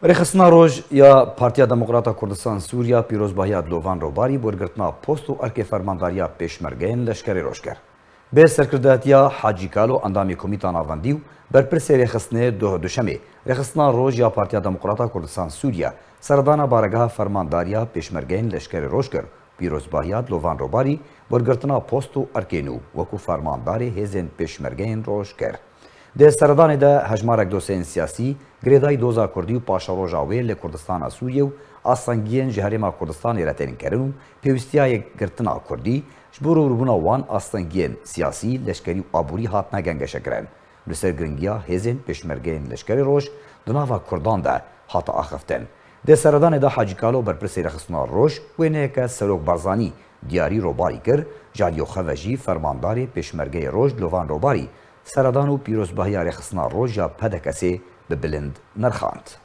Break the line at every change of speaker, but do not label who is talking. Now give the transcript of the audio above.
رخصنا روج یا پارتیا دموکراتا کردستان سوریا پîrozbahiya Dilovan Robarî بۆرگرتنا پۆست و ئەرکێ فەرمانداریya پێشمەرگەیەن لەشکرê رۆژگر. بێ سەرکردایەتیە حاجی کالو ئەندامی کۆمیتا ناڤەندی و بەرپرسê rêxistinê دوشەمê رخصنا روج یا پارتیا دموکراتا کردستان سوریا سەردana بارەgeha فەرمانداریya پێشمەرگەیەن لەشکرê رۆژ kir pîrozbahiya Dilovan Robarî بۆرگرتنا پۆست و ئەرکێن و وەکو فەرماندارê hêzên pêşmergeyên roj kir. Di serdanê de hejmarek doseyên siyasî girêdayî doza Kurdî û paşeroja wê li Kurdistana Sûriyê û astengiyên ji Herêma Kurdistanê re tênin kirin û pêwîstiya yekgirtina Kurdî ji bo rûbirbûna wan astengiyên siyasî, leşkerî û aborî hatine gengeşekirin. Li ser giringiya hêzên pêşmergeyên leşkerê roj di nava Kurdan de hate axiftin. Di serdanê de Hacî Kalo berpirsê rexistina roj wêneyeke Serok Barzanî diyarî Robarî kir, ji aliyê jî fermandarê pêşmergeyê roj Dilovan Robarî سەردان و pîrozbahiya rêxistina roj ya pedekesê bi bilind nirxand.